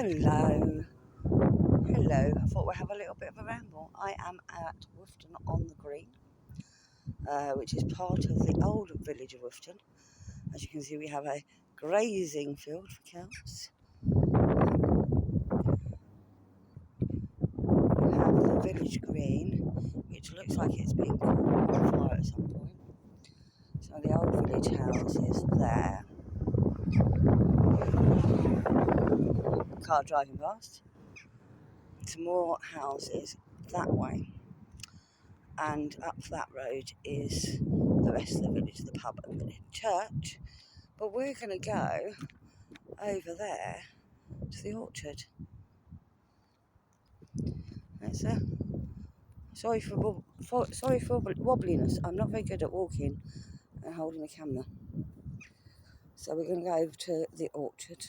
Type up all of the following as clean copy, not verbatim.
Hello. Hello. I thought we'd have a little bit of a ramble. I am at Woughton on the Green, which is part of the old village of Woughton. As you can see, we have a grazing field for cows. We have the village green, which looks like it's been caught on fire at some point. So the old village house is there. Car driving past. Some more houses that way. And up that road is the rest of the village, the pub and the church. But we're going to go over there to the orchard. It's sorry for wobbliness. I'm not very good at walking and holding the camera. So we're going to go over to the orchard,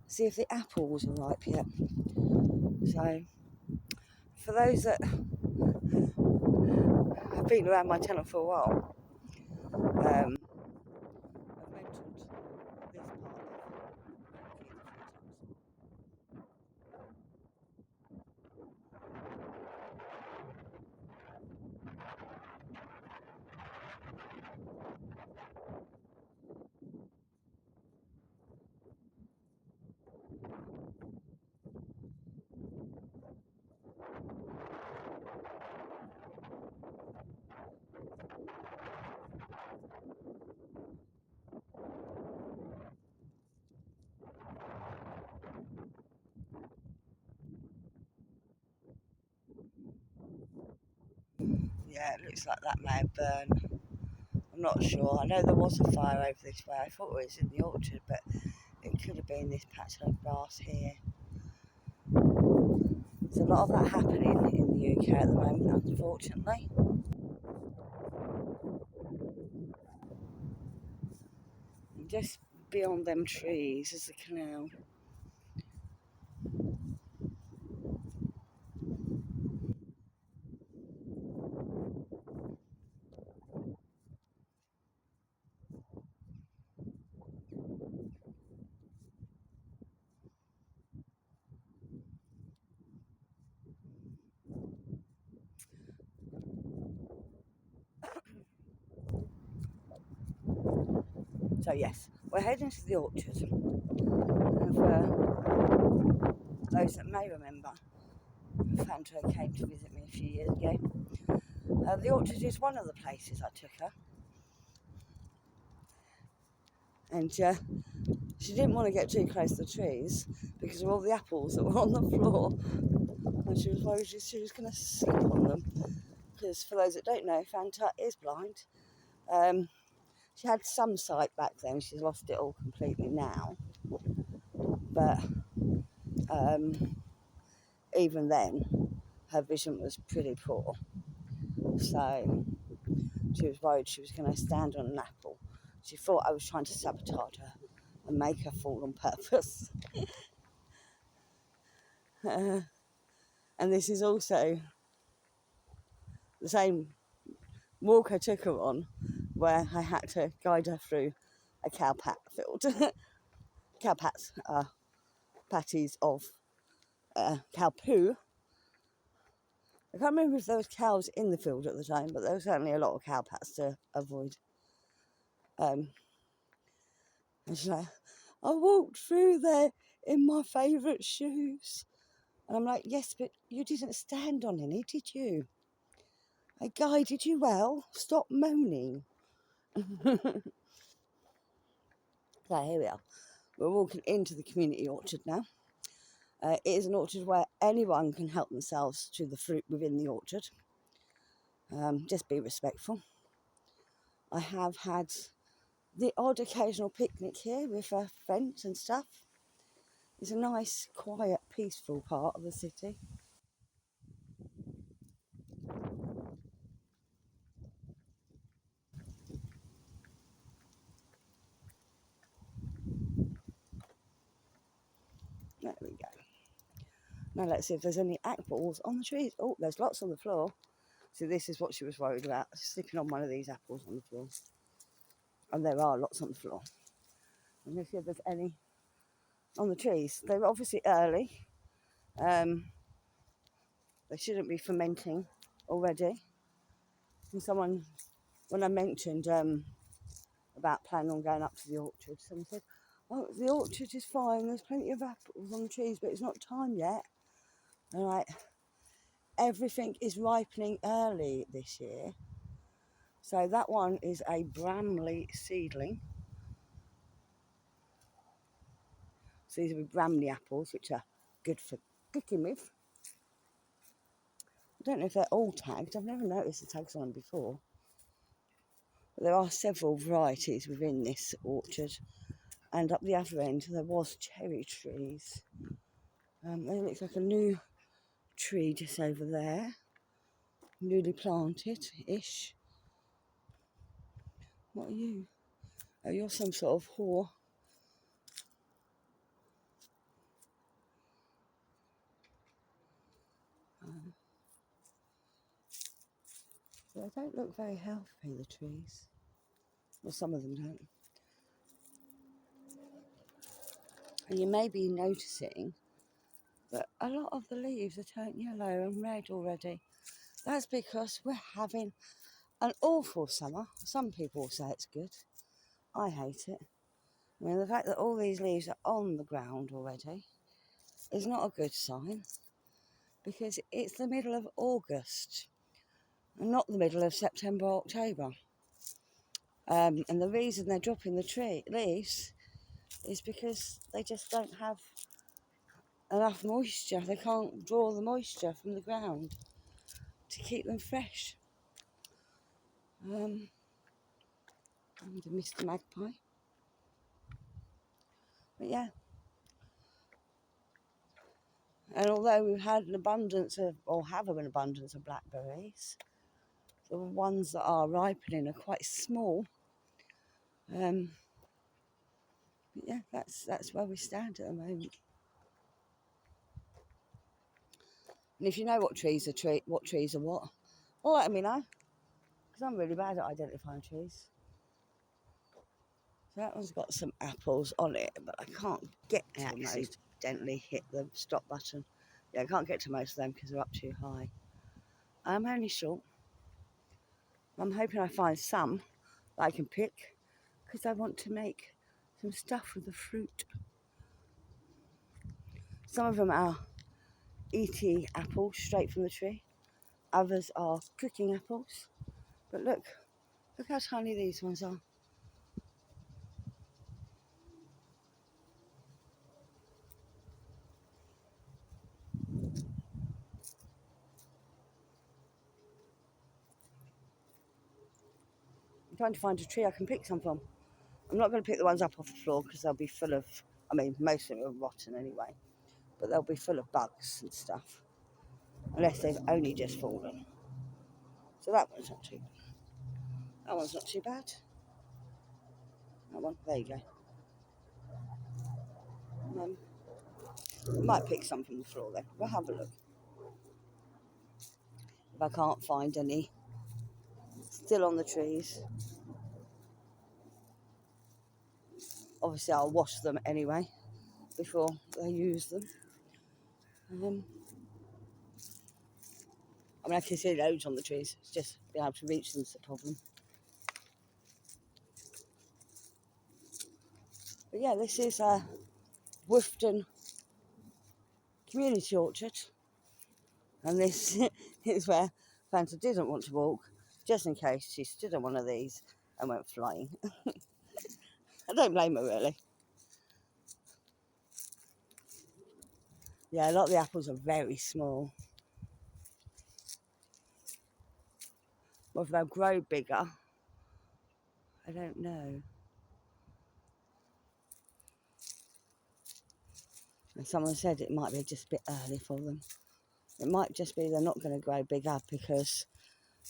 see if the apples are ripe yet. So for those that have been around my channel for a while, I've mentioned this part of Yeah, it looks like that may have burned. I'm not sure. I know there was a fire over this way. I thought it was in the orchard, but it could have been this patch of grass here. There's a lot of that happening in the UK at the moment, unfortunately. And just beyond them trees is the canal. So yes, we're heading to the orchard. And for those that may remember, Fanta came to visit me a few years ago. The orchard is one of the places I took her. And she didn't want to get too close to the trees because of all the apples that were on the floor. And she was worried she was going to slip on them. Because for those that don't know, Fanta is blind. She had some sight back then. She's lost it all completely now. But even then, her vision was pretty poor. So she was worried she was going to stand on an apple. She thought I was trying to sabotage her and make her fall on purpose. And this is also the same walk I took her on, where I had to guide her through a cow pat field. Cow pats are patties of cow poo. I can't remember if there was cows in the field at the time, but there was certainly a lot of cow pats to avoid. And she's like, I walked through there in my favourite shoes. And I'm like, yes, but you didn't stand on any, did you? I guided you well. Stop moaning. So here we are. We're walking into the community orchard now. It is an orchard where anyone can help themselves to the fruit within the orchard. Just be respectful. I have had the odd occasional picnic here with friends and stuff. It's a nice, quiet, peaceful part of the city. There we go. Now let's see if there's any apples on the trees. Oh, there's lots on the floor. So this is what she was worried about, slipping on one of these apples on the floor. And there are lots on the floor. And let's see if there's any on the trees. They're obviously early. They shouldn't be fermenting already. And someone, when I mentioned about planning on going up to the orchard, someone said, "Oh, the orchard is fine. There's plenty of apples on the trees, but it's not time yet." And like, everything is ripening early this year. So that one is a Bramley seedling. So these are Bramley apples, which are good for cooking with. I don't know if they're all tagged. I've never noticed the tags on them before. But there are several varieties within this orchard. And up the other end, there was cherry trees. There looks like a new tree just over there. Newly planted-ish. What are you? Oh, you're some sort of whore. They don't look very healthy, the trees. Well, some of them don't. And you may be noticing that a lot of the leaves are turned yellow and red already. That's because we're having an awful summer. Some people say it's good. I hate it. I mean, the fact that all these leaves are on the ground already is not a good sign, because it's the middle of August and not the middle of September, October. And the reason they're dropping the leaves is because they just don't have enough moisture. They can't draw the moisture from the ground to keep them fresh. And Mr. Magpie. But yeah. And although we've had an abundance of, or have an abundance of blackberries, the ones that are ripening are quite small. But yeah, that's where we stand at the moment. And if you know what trees are what trees are what, well, let me know, because I'm really bad at identifying trees. So that one's got some apples on it, but I can't get to them. I accidentally hit the stop button. Yeah, I can't get to most of them because they're up too high. I'm only short. I'm hoping I find some that I can pick, because I want to make some stuff with the fruit. Some of them are eaty apples straight from the tree. Others are cooking apples. But look how tiny these ones are. I'm trying to find a tree I can pick some from. I'm not going to pick the ones up off the floor because they'll be full of, I mean, most of them are rotten anyway, but they'll be full of bugs and stuff, unless they've only just fallen. So that one's not too bad. That one's not too bad. That one, there you go. I might pick some from the floor then. We'll have a look. If I can't find any still on the trees. Obviously I'll wash them anyway before I use them. I mean, I can see loads on the trees. It's just being able to reach them's the problem. But yeah, this is a Woughton community orchard. And this is where Fanta didn't want to walk, just in case she stood on one of these and went flying. I don't blame her, really. Yeah, a lot of the apples are very small. Whether they'll grow bigger, I don't know. And someone said it might be just a bit early for them. It might just be they're not going to grow big up because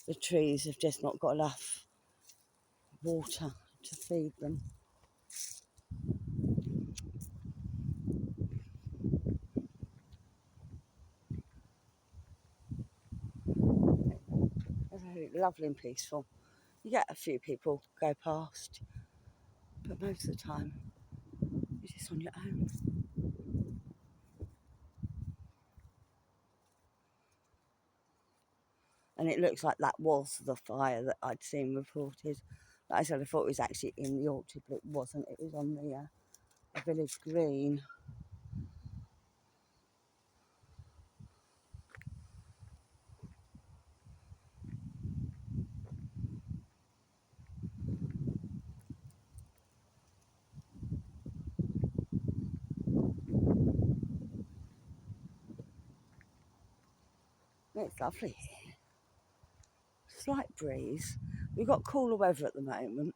the trees have just not got enough water to feed them. They're lovely and peaceful. You get a few people go past, but most of the time you're just on your own. and it looks like that was the fire that I'd seen reported. Like I said, I thought it was actually in the orchard, but it wasn't. It was on the village green. It's lovely here. Slight breeze. We've got cooler weather at the moment.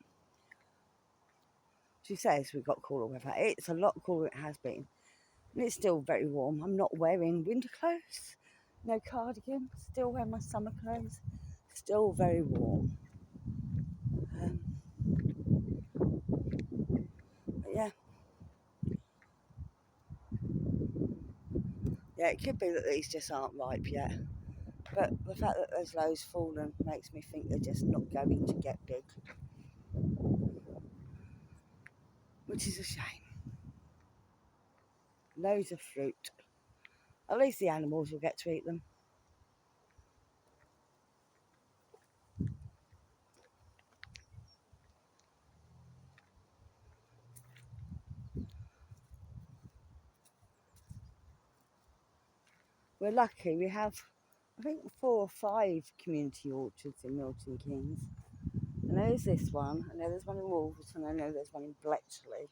She says we've got cooler weather. It's a lot cooler than it has been. And it's still very warm. I'm not wearing winter clothes. No cardigan. Still wearing my summer clothes. Still very warm. But yeah. Yeah, it could be that these just aren't ripe yet. But the fact that there's loads fallen makes me think they're just not going to get big. Which is a shame. Loads of fruit. At least the animals will get to eat them. We're lucky. We have, I think, 4 or 5 community orchards in Milton Keynes. I know there's this one. I know there's one in Woughton. I know there's one in Bletchley.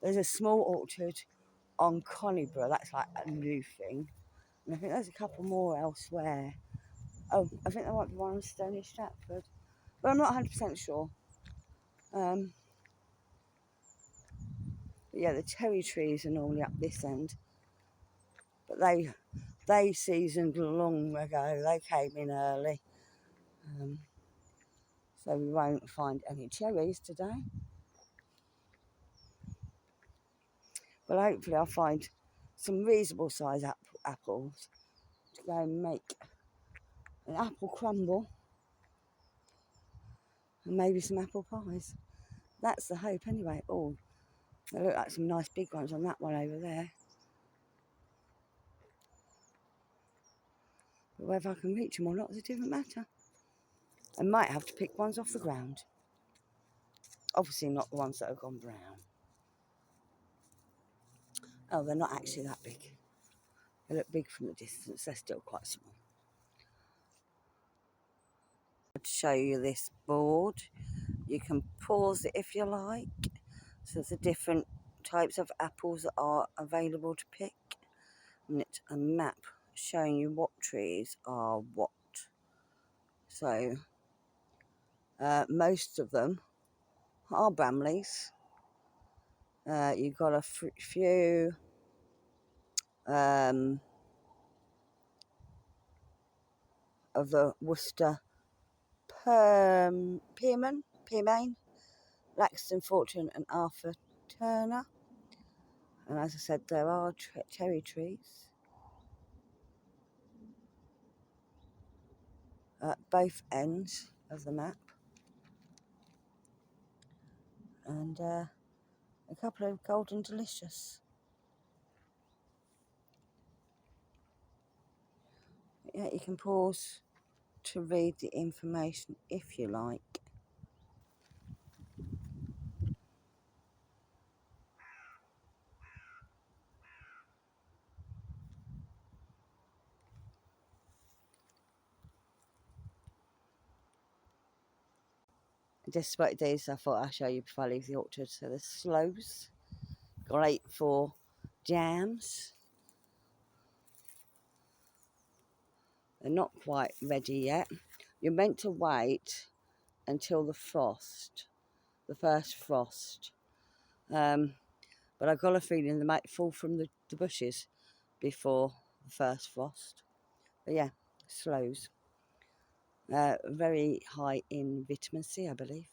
There's a small orchard on Connyborough. That's like a new thing. And I think there's a couple more elsewhere. Oh, I think there might be one on Stony Stratford. But I'm not 100% sure. But yeah, the cherry trees are normally up this end. But they seasoned long ago. They came in early. So we won't find any cherries today. But hopefully I'll find some reasonable size apples to go and make an apple crumble and maybe some apple pies. That's the hope anyway. Oh, they look like some nice big ones on that one over there. But whether I can reach them or not is a different matter. I might have to pick ones off the ground. Obviously not the ones that have gone brown. Oh, they're not actually that big. They look big from the distance. They're still quite small. To show you this board, you can pause it if you like. So there's the different types of apples that are available to pick. And it's a map showing you what trees are what. So most of them are Bramleys. You've got a few of the Worcester Pearmain, Laxton Fortune and Arthur Turner. And as I said, there are cherry trees at both ends of the map. And a couple of Golden Delicious. Yeah, you can pause to read the information if you like. Just about these, I thought I'd show you before I leave the orchard. So the sloes, great for jams. They're not quite ready yet. You're meant to wait until the first frost. But I've got a feeling they might fall from the bushes before the first frost. But yeah, sloes. Very high in vitamin C, I believe.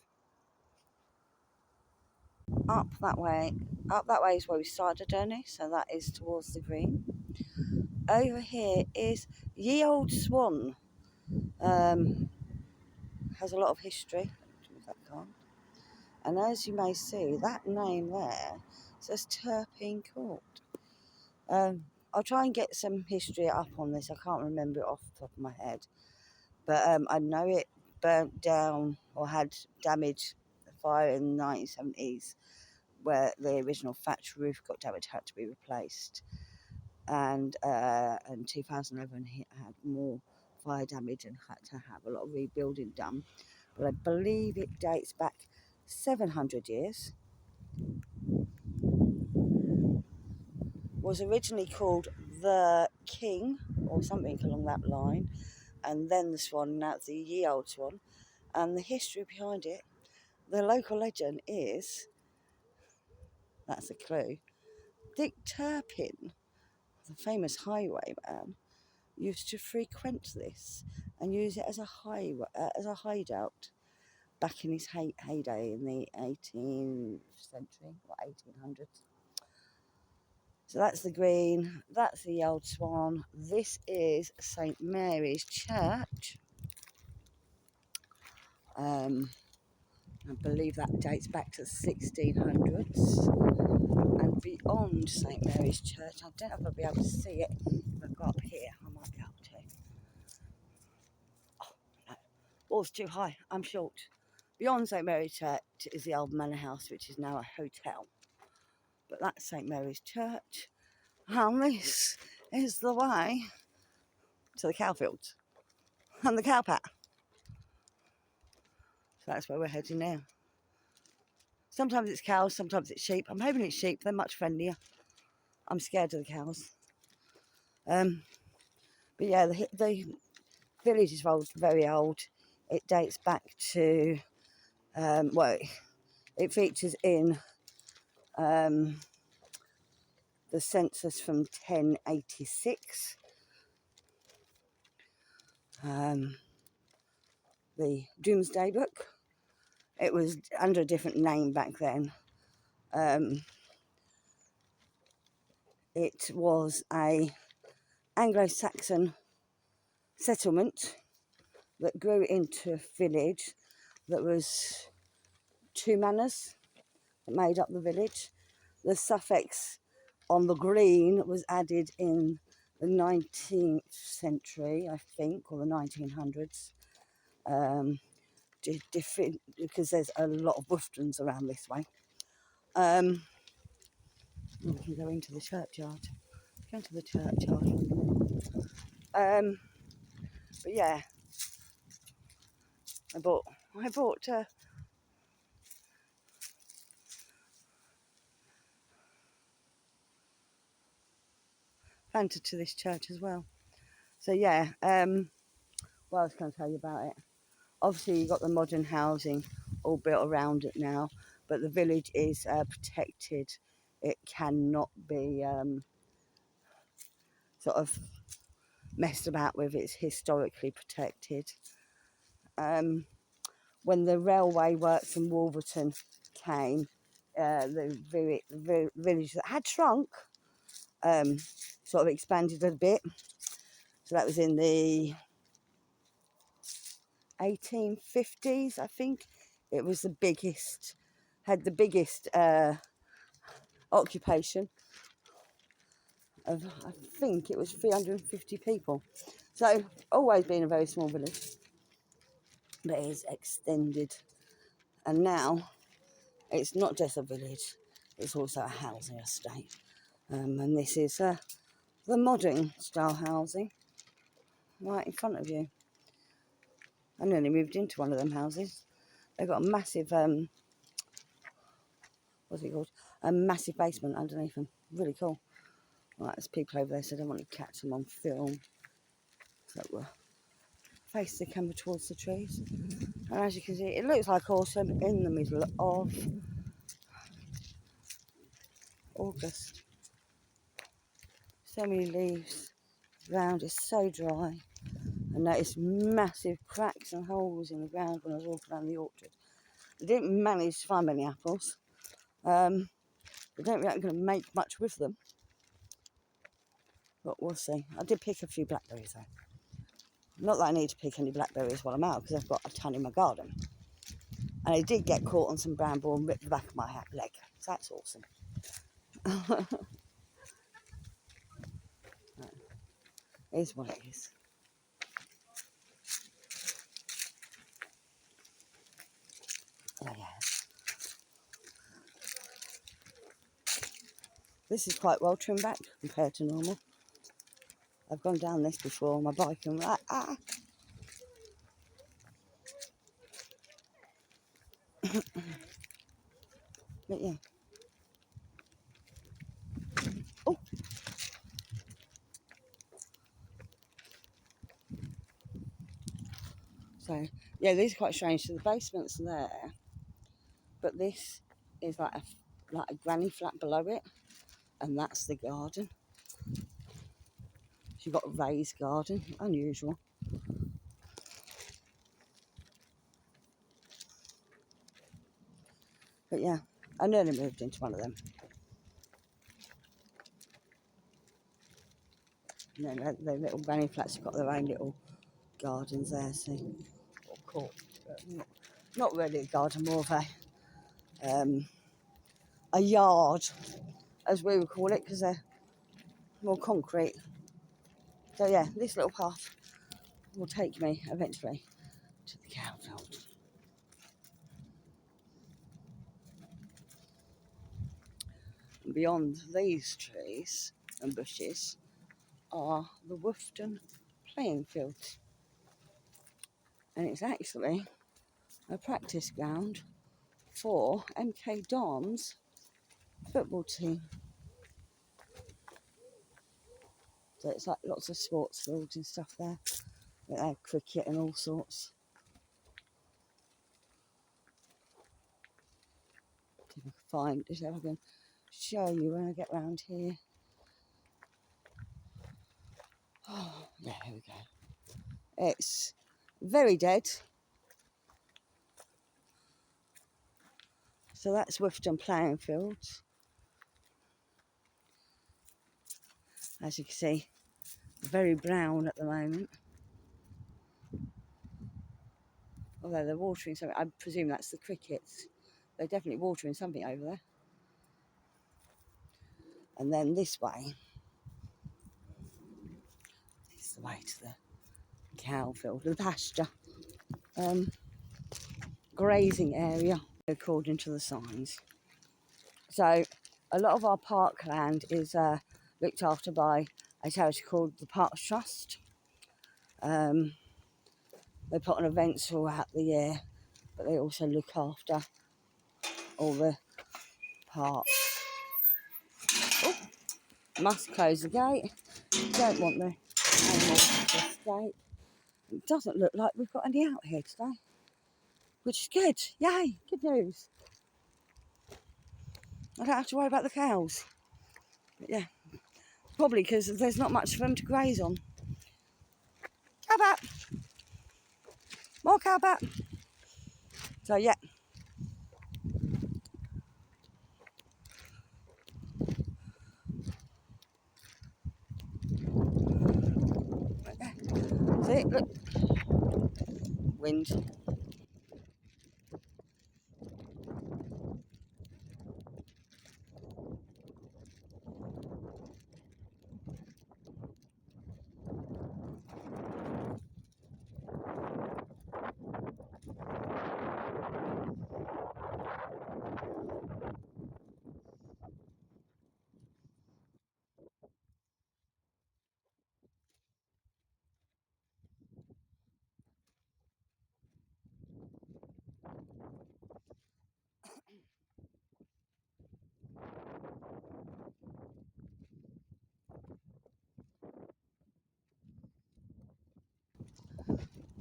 Up that way is where we started our journey, so that is towards the green. Over here is Ye Old Swan. Has a lot of history. That card. And as you may see, that name there says Turpin Court. I'll try and get some history up on this. I can't remember it off the top of my head. But I know it burnt down or had damage, fire in the 1970s, where the original thatch roof got damaged, had to be replaced. And in 2011, it had more fire damage and had to have a lot of rebuilding done. But I believe it dates back 700 years. Was originally called the King or something along that line, and then the Swan, now it's the Ye Old Swan. And the history behind it, the local legend is, that's a clue, Dick Turpin, the famous highwayman, used to frequent this and use it as a hideout back in his heyday in the 18th century or 1800s. So that's the Green, that's the Old Swan. This is St Mary's Church. I believe that dates back to the 1600s. And beyond St Mary's Church, I don't know if I'll be able to see it. If I go up here, I might be able to. Oh, no. Wall's too high. I'm short. Beyond St Mary's Church is the old manor house, which is now a hotel. But that's St Mary's Church. And this is the way to the cow fields and the cow pat. So that's where we're heading now. Sometimes it's cows, sometimes it's sheep. I'm hoping it's sheep. They're much friendlier. I'm scared of the cows. But yeah, the village is old, very old. It dates back to, it features in the census from 1086. The Doomsday Book. It was under a different name back then. It was a Anglo-Saxon settlement that grew into a village that was two manors that made up the village. The suffix on the green was added in the 19th century, I think, or the 1900s. Different, because there's a lot of Woughtons around this way. We can go into the churchyard. Go to the churchyard for a minute. But yeah, I bought planted to this church as well. So yeah, what else can I tell you about it? Obviously, you've got the modern housing all built around it now, but the village is protected. It cannot be sort of messed about with. It's historically protected. When the railway works in Woughton came, the village that had shrunk sort of expanded a bit. So that was in the 1850s, I think. It was the biggest, had the biggest occupation of, I think it was 350 people. So always been a very small village, but it is extended. And now it's not just a village, it's also a housing estate. And this is the modern style housing right in front of you. I nearly moved into one of them houses. They've got a massive, what's it called? A massive basement underneath them. Really cool. Right, there's people over there, so I don't want to catch them on film. So we'll face the camera towards the trees. And as you can see, it looks like autumn in the middle of August. So many leaves. The ground is so dry. I noticed massive cracks and holes in the ground when I was walking around the orchard. I didn't manage to find many apples. I don't think I'm going to make much with them. But we'll see. I did pick a few blackberries though. Not that I need to pick any blackberries while I'm out, because I've got a ton in my garden. And I did get caught on some bramble and ripped the back of my leg. So that's awesome. Is what it is. Oh yeah. This is quite well trimmed back compared to normal. I've gone down this before on my bike and like, but yeah. Oh, so yeah, these are quite strange. So the basement's there, but this is like a granny flat below it, and that's the garden. So you've got a raised garden, unusual. But yeah, I nearly moved into one of them. You know, the little granny flats have got their own little gardens there, see, or court. Not really a garden, more of a yard, as we would call it, because they're more concrete. So yeah, this little path will take me eventually to the cow field. And beyond these trees and bushes are the Woughton playing fields. And it's actually a practice ground for MK Dons football team. So it's like lots of sports fields and stuff there. They have cricket and all sorts. See if I can find, if I can show you when I get round here. Oh, yeah, here we go. It's very dead. So that's Woughton playing fields. As you can see, very brown at the moment. Although they're watering something, I presume that's the crickets. They're definitely watering something over there. And then this way is the way to the cow field, the pasture. Grazing area, according to the signs. So a lot of our parkland is looked after by a charity called the Parks Trust. They put on events throughout the year, but they also look after all the parks. Oh, must close the gate. Don't want the animals to escape. It doesn't look like we've got any out here today, which is good. Yay, good news. I don't have to worry about the cows. But yeah, probably because there's not much for them to graze on. Cowbat! More cowbat! So yeah. See, look. Wind.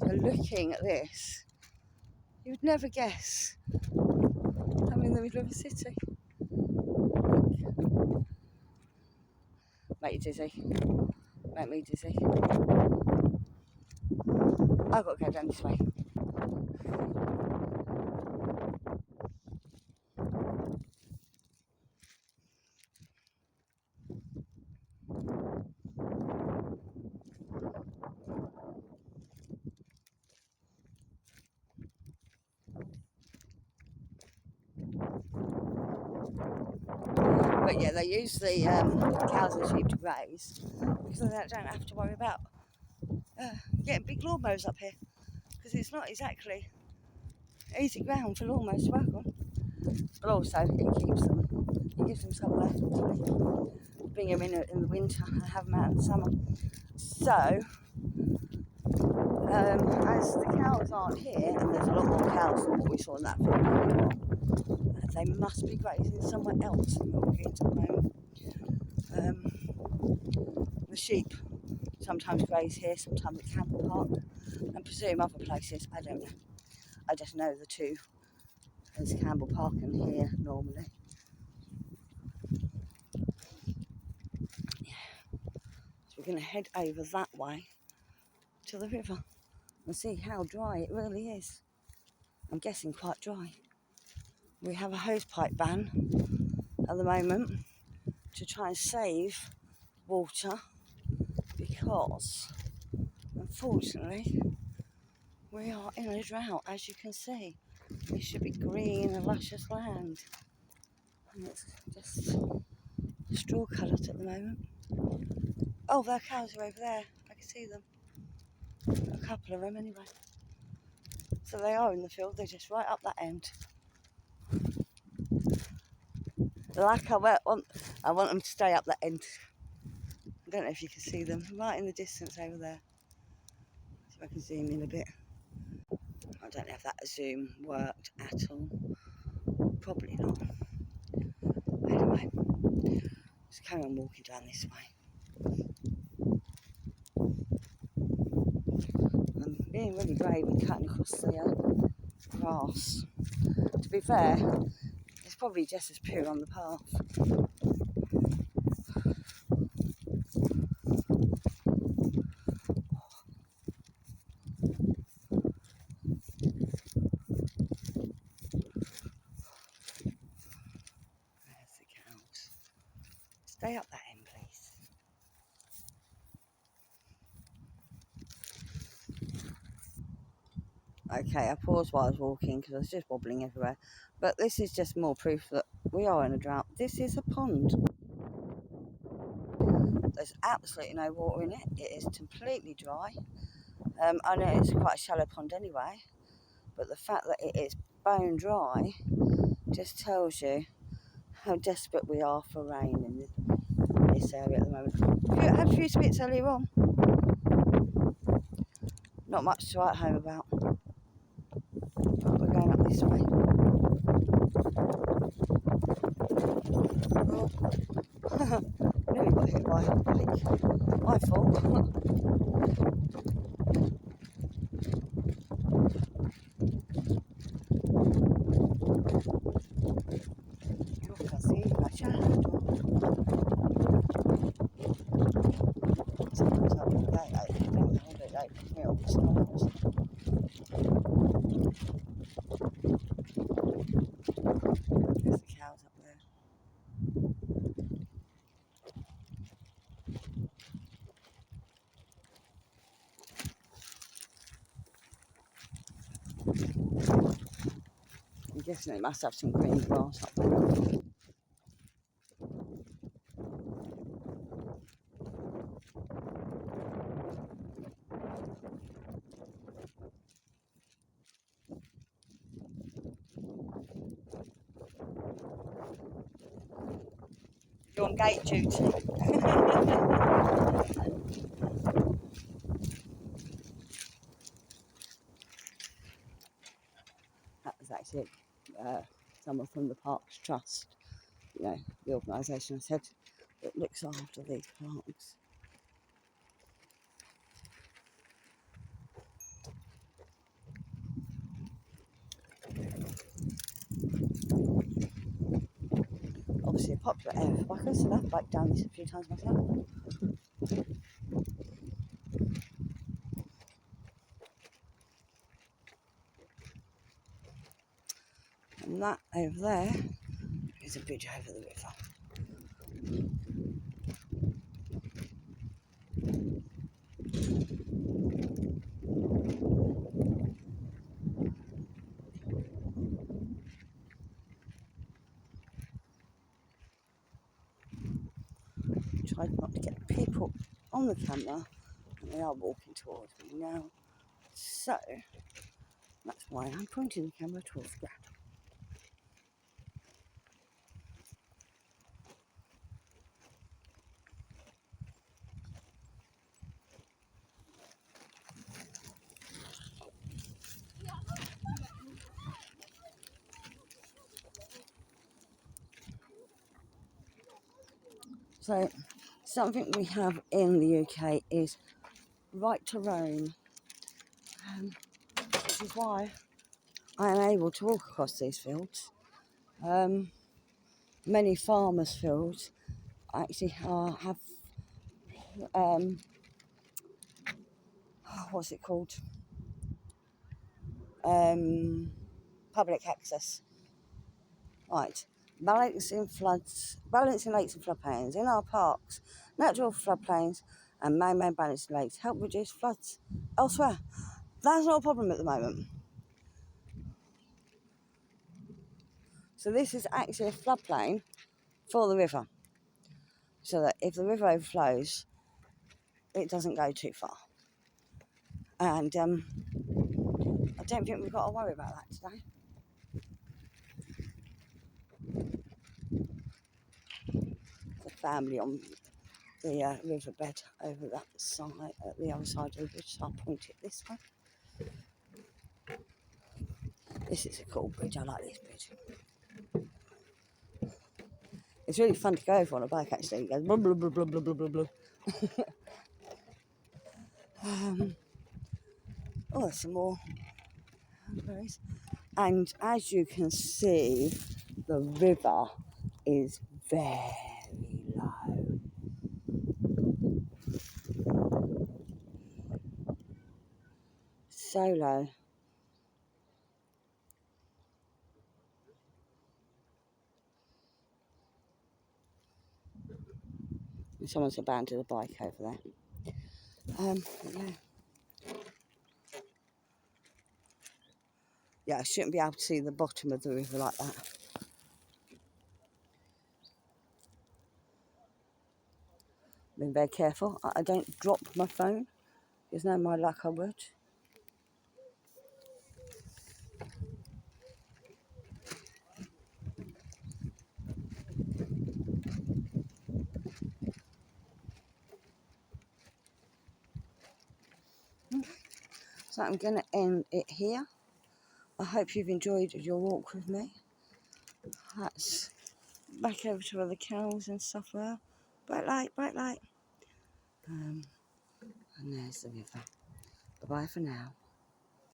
So looking at this, you would never guess I'm in the middle of a city. Make you dizzy. Make me dizzy. I've got to go down this way. But yeah, they use the cows and sheep to graze because they don't have to worry about getting big lawnmowers up here, because it's not exactly easy ground for lawnmowers to work on. But also it gives them somewhere to live. Bring them in the winter and have them out in the summer. So as the cows aren't here, and there's a lot more cows than what we saw in that field, they must be grazing somewhere else than what we're getting at the moment. The sheep sometimes graze here, sometimes at Campbell Park, and presume other places. I don't know. I just know the two. There's Campbell Park and here normally. Yeah. So we're going to head over that way to the river and see how dry it really is. I'm guessing quite dry. We have a hosepipe ban at the moment to try and save water, because unfortunately we are in a drought, as you can see. It should be green and luscious land, and it's just straw coloured at the moment. Oh, their cows are over there. I can see them. A couple of them anyway. So they are in the field, they're just right up that end. Like I want them to stay up that end. I don't know if you can see them, right in the distance over there. So I can zoom in a bit. I don't know if that zoom worked at all. Probably not. Anyway, just carry on walking down this way. I'm being really brave and cutting across the grass. To be fair, it's probably just as pure on the path. There's the cows. Stay up that end, please. Okay, I paused while I was walking because I was just wobbling everywhere. But this is just more proof that we are in a drought. This is a pond. There's absolutely no water in it. It is completely dry. I know it's quite a shallow pond anyway, but the fact that it is bone dry just tells you how desperate we are for rain in this area at the moment. We had a few spits earlier on. Not much to write home about. We're going up this way. Oh. Nearly got hit by a bike. My fault. Look, I see my child. Sometimes I don't know There's the cows up there. I'm guessing it must have some green grass up there. You're on gate duty. That was actually someone from the Parks Trust, you know, the organisation I said that looks after these parks. Obviously a popular area for bikers, so I've biked down this a few times myself. And that over there is a bridge over the river. tried not to get people on the camera, and they are walking towards me now. So that's why I'm pointing the camera towards the ground. So something we have in the UK is right to roam, which is why I am able to walk across these fields. Many farmers' fields actually have what's it called? Public access. Right. Balancing lakes and floodplains in our parks, natural floodplains and man-made balancing lakes help reduce floods elsewhere. That's not a problem at the moment. So this is actually a floodplain for the river, so that if the river overflows, it doesn't go too far. And I don't think we've got to worry about that today. The family on the riverbed over that side, at the other side of the bridge, so I'll point it this way. This is a cool bridge, I like this bridge. It's really fun to go over on a bike actually, it goes blah blah blah blah blah blah blah blah. Oh, there's some more berries. And as you can see, the river is very low. So low. And someone's abandoned a bike over there. Yeah. Yeah, I shouldn't be able to see the bottom of the river like that. Being very careful. I don't drop my phone. There's no my luck I would. So I'm going to end it here. I hope you've enjoyed your walk with me. That's back over to where the cows and stuff were. Bright light, bright light. And there's the river. Bye-bye for now.